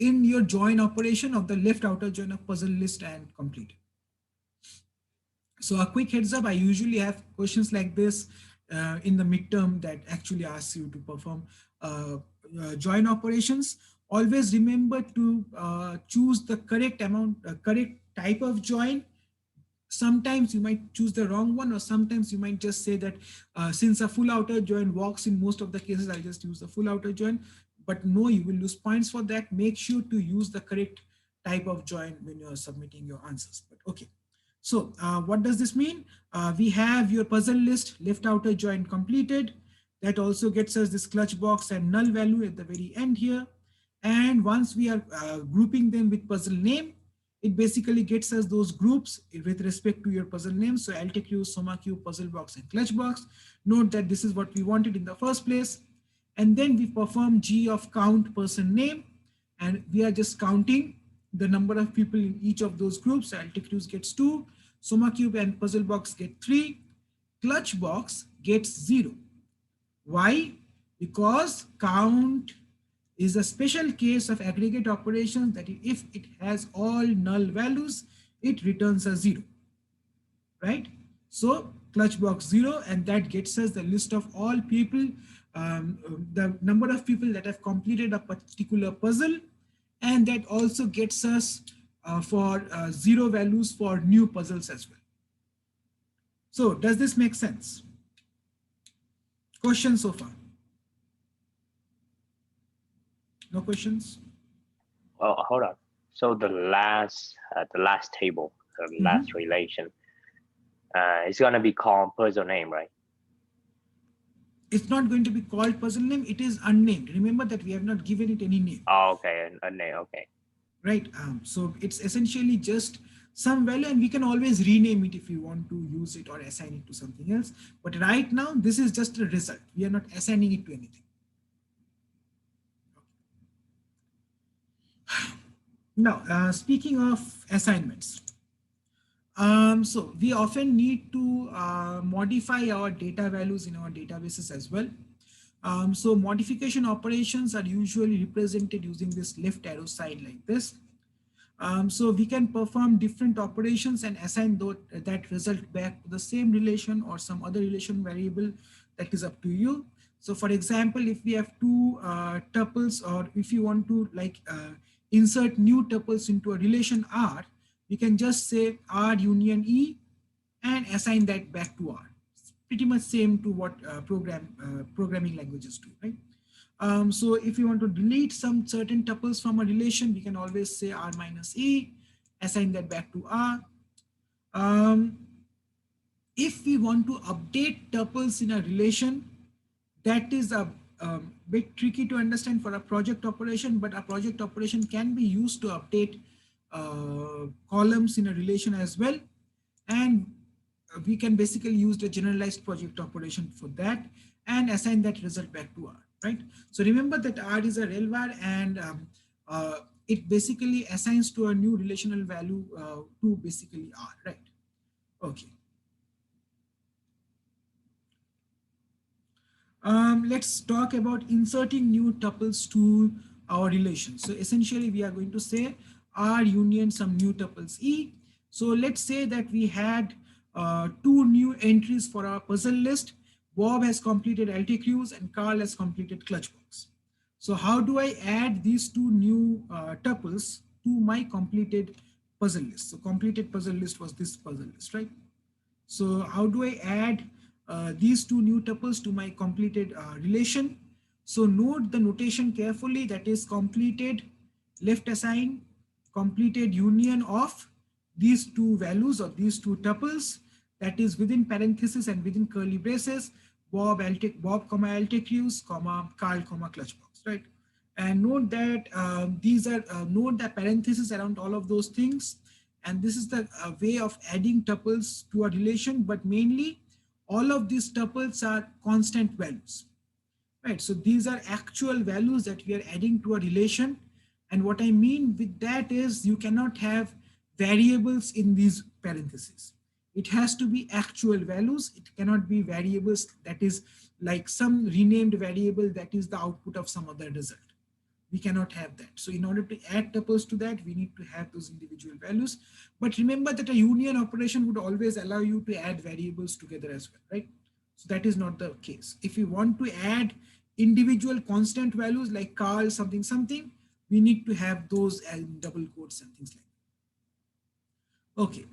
in your join operation of the left outer join of puzzle list and completed. So a quick heads up, I usually have questions like this in the midterm that actually asks you to perform join operations. Always remember to choose the correct amount, correct type of join. Sometimes you might choose the wrong one, or sometimes you might just say that since a full outer join works in most of the cases, I'll just use the full outer join. But no, you will lose points for that. Make sure to use the correct type of join when you're submitting your answers. But okay. So what does this mean? We have your puzzle list left outer join completed. That also gets us this clutch box and null value at the very end here. And once we are grouping them with puzzle name, it basically gets us those groups with respect to your puzzle name. So LTQ, SOMAQ, puzzle box, and clutch box. Note that this is what we wanted in the first place. And then we perform G of count person name, and we are just counting the number of people in each of those groups. So LTQs gets 2, SOMAQ and puzzle box get 3, clutch box gets 0. Why? Because count is a special case of aggregate operations that if it has all null values, it returns a 0, right? So clutch box 0, and that gets us the list of all people, the number of people that have completed a particular puzzle, and that also gets us for 0 values for new puzzles as well. So does this make sense? Questions so far? No questions? Well, hold on. So the last table, the last relation, it's gonna be called puzzle name, right? It's not going to be called puzzle name. It is unnamed. Remember that we have not given it any name. Oh, okay, a name. Okay. Right. So it's essentially just some value, and we can always rename it if we want to use it or assign it to something else. But right now, this is just a result. We are not assigning it to anything. Now, speaking of assignments, so we often need to modify our data values in our databases as well. So modification operations are usually represented using this left arrow sign like this. So we can perform different operations and assign that result back to the same relation or some other relation variable. That is up to you. So for example, if we have two tuples, or if you want to insert new tuples into a relation R, we can just say R union E and assign that back to R. It's pretty much same to what programming languages do, right? So if you want to delete some certain tuples from a relation, we can always say R minus E, assign that back to R. If we want to update tuples in a relation, that is a bit tricky to understand for a project operation, but a project operation can be used to update columns in a relation as well. And we can basically use the generalized project operation for that and assign that result back to R, right? So remember that R is a rel_var, and it basically assigns to a new relational value to basically R, right? Okay. Let's talk about inserting new tuples to our relation. So essentially we are going to say R union some new tuples E. So let's say that we had 2 new entries for our puzzle list. Bob has completed LTQs and Carl has completed clutch box. So how do I add these 2 new tuples to my completed puzzle list? So completed puzzle list was this puzzle list, right? So how do I add these 2 new tuples to my completed relation? So note the notation carefully, that is completed left assign completed union of these 2 values or these 2 tuples, that is within parentheses and within curly braces, Bob comma LTQs comma Carl comma clutch box, right? And note that these are note the parentheses around all of those things. And this is the way of adding tuples to a relation, but mainly all of these tuples are constant values, right? So these are actual values that we are adding to a relation. And what I mean with that is you cannot have variables in these parentheses. It has to be actual values. It cannot be variables that is like some renamed variable that is the output of some other result. We cannot have that. So in order to add tuples to that, we need to have those individual values. But remember that a union operation would always allow you to add variables together as well, right? So that is not the case. If we want to add individual constant values like Carl something something, we need to have those in double quotes and things like that. Okay.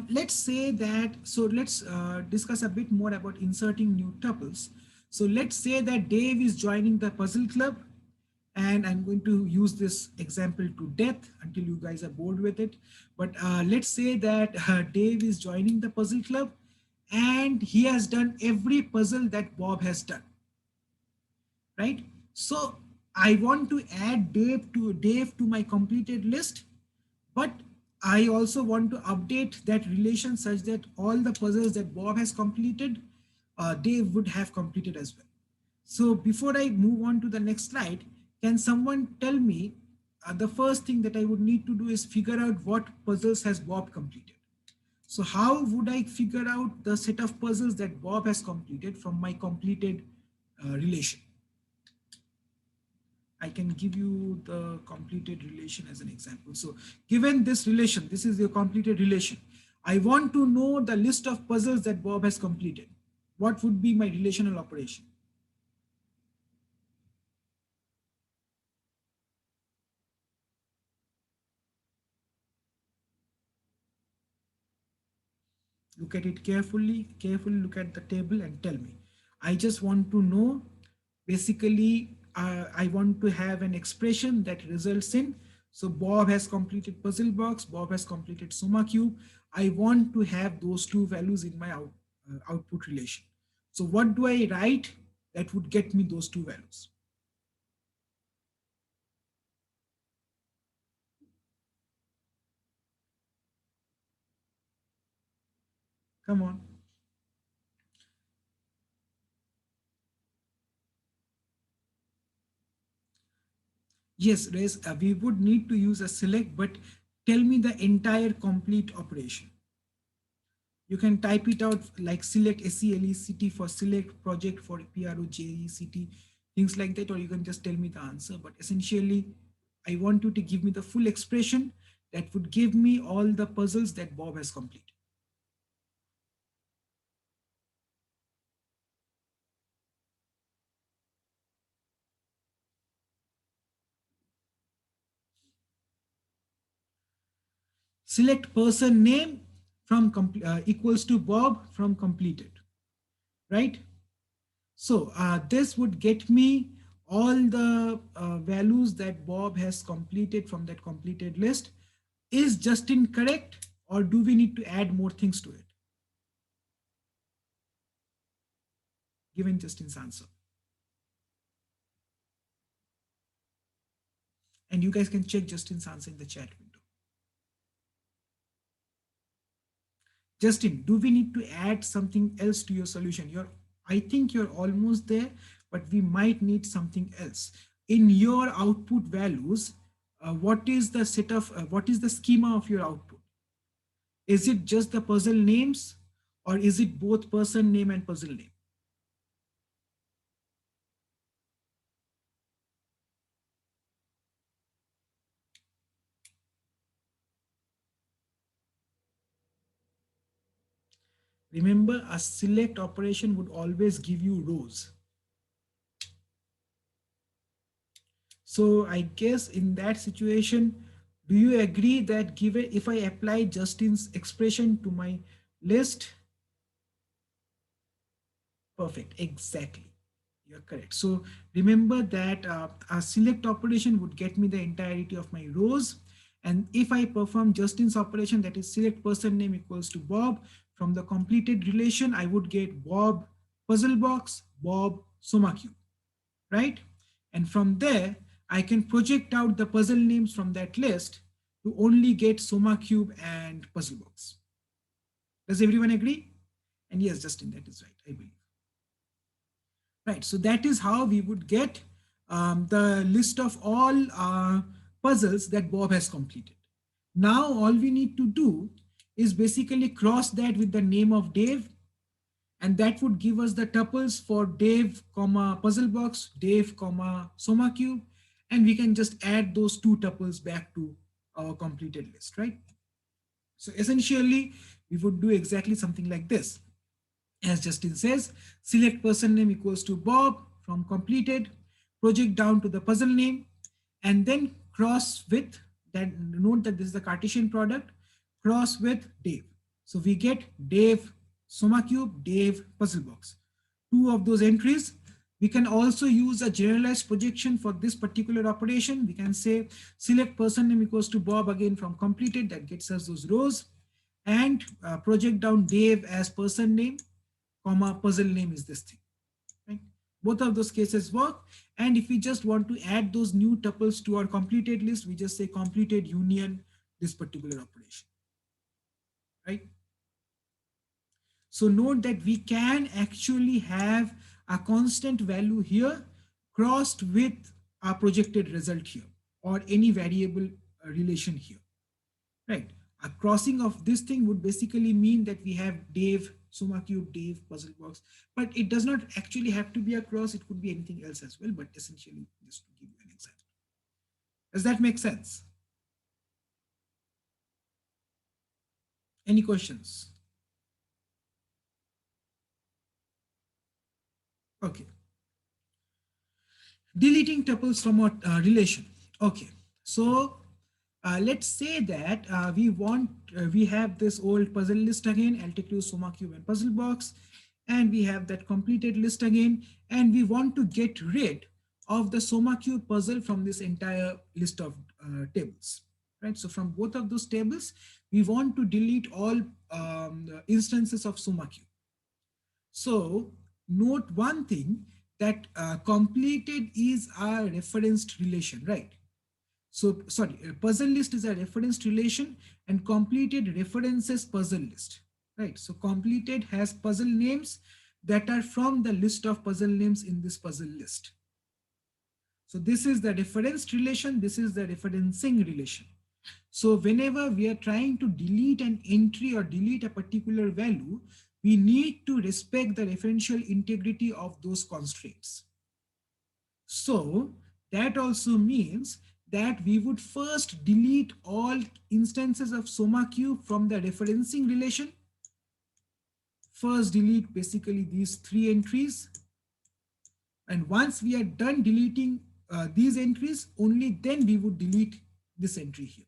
Let's say that, so let's discuss a bit more about inserting new tuples. So let's say that Dave is joining the puzzle club, and I'm going to use this example to death until you guys are bored with it. But let's say that Dave is joining the puzzle club and he has done every puzzle that Bob has done, right? So I want to add Dave to my completed list, but I also want to update that relation such that all the puzzles that Bob has completed, Dave would have completed as well. So before I move on to the next slide, can someone tell me the first thing that I would need to do is figure out what puzzles has Bob completed. So how would I figure out the set of puzzles that Bob has completed from my completed relation? I can give you the completed relation as an example. So given this relation, this is the completed relation. I want to know the list of puzzles that Bob has completed. What would be my relational operation? Look at it carefully, look at the table and tell me. I just want to know, basically, I want to have an expression that results in, so Bob has completed puzzle box, Bob has completed Soma cube. I want to have those two values in my output relation. So what do I write that would get me those two values? Come on. Yes, Rez, we would need to use a select, but tell me the entire complete operation. You can type it out like select SELECT for select, project for PROJECT, things like that, or you can just tell me the answer. But essentially, I want you to give me the full expression that would give me all the puzzles that Bob has completed. Select person name from equals to Bob from completed, right? So this would get me all the values that Bob has completed from that completed list. Is Justin correct, or do we need to add more things to it? Given Justin's answer. And you guys can check Justin's answer in the chat window. Justin, do we need to add something else to your solution? I think you're almost there, but we might need something else. In your output values, what is the what is the schema of your output? Is it just the puzzle names, or is it both person name and puzzle name? Remember, a select operation would always give you rows. So I guess in that situation, do you agree that given if I apply Justin's expression to my list? Perfect, exactly. You're correct. So remember that a select operation would get me the entirety of my rows. And if I perform Justin's operation, that is select person name equals to Bob, from the completed relation, I would get Bob puzzle box, Bob Soma cube, right? And from there, I can project out the puzzle names from that list to only get Soma cube and puzzle box. Does everyone agree? And yes, Justin, that is right, I believe. Right, so that is how we would get the list of all puzzles that Bob has completed. Now, all we need to do is basically cross that with the name of Dave And that would give us the tuples for Dave, comma, Puzzlebox, Dave, comma, SomaCube. And we can just add those two tuples back to our completed list, right? So essentially, we would do exactly something like this. As Justin says, select person name equals to Bob from completed, project down to the puzzle name, and then cross with that. Note that this is the Cartesian product, cross with Dave. So we get Dave SomaCube, Dave Puzzlebox. Two of those entries. We can also use a generalized projection for this particular operation. We can say select person name equals to Bob again from completed. That gets us those rows. And project down Dave as person name, comma, puzzle name is this thing. Right? Both of those cases work. And if we just want to add those new tuples to our completed list, we just say completed union this particular operation. Right? So note that we can actually have a constant value here crossed with a projected result here, or any variable relation here, right? A crossing of this thing would basically mean that we have Dave, SomaCube, Dave, Puzzlebox, but it does not actually have to be a cross. It could be anything else as well, but essentially just to give you an example. Does that make sense? Any questions? Okay. Deleting tuples from a relation. Okay. So let's say that we have this old puzzle list again, LTQ, SomaCube, and Puzzlebox, and we have that completed list again, and we want to get rid of the SomaCube puzzle from this entire list of tables, right? So from both of those tables, we want to delete all instances of SomaCube. So note one thing, that completed is a referenced relation, right? So sorry, puzzle list is a referenced relation, and completed references puzzle list, right? So completed has puzzle names that are from the list of puzzle names in this puzzle list. So this is the referenced relation, this is the referencing relation. So whenever we are trying to delete an entry or delete a particular value, we need to respect the referential integrity of those constraints. So that also means that we would first delete all instances of SomaCube from the referencing relation. First delete basically these three entries. And once we are done deleting these entries, only then we would delete this entry here.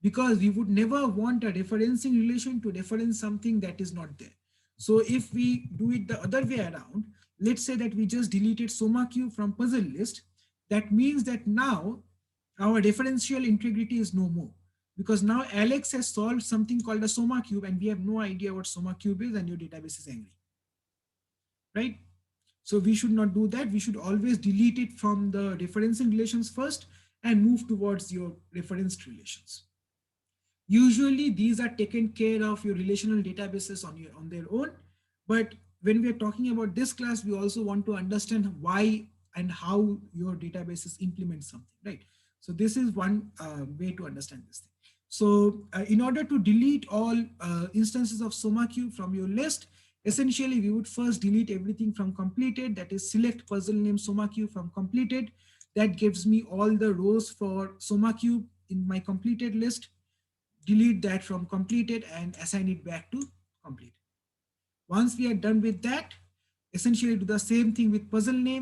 Because we would never want a referencing relation to reference something that is not there. So if we do it the other way around, let's say that we just deleted SomaCube from puzzle list, that means that now our referential integrity is no more, because now Alex has solved something called a SomaCube and we have no idea what SomaCube is, and your database is angry, right? So we should not do that. We should always delete it from the referencing relations first and move towards your referenced relations. Usually these are taken care of your relational databases on their own. But when we are talking about this class, we also want to understand why and how your databases implement something, right? So this is one way to understand this thing. So in order to delete all instances of SomaCube from your list, essentially we would first delete everything from completed, that is select puzzle name SomaCube from completed. That gives me all the rows for SomaCube in my completed list. Delete that from completed and assign it back to complete. Once we are done with that, essentially do the same thing with puzzle name.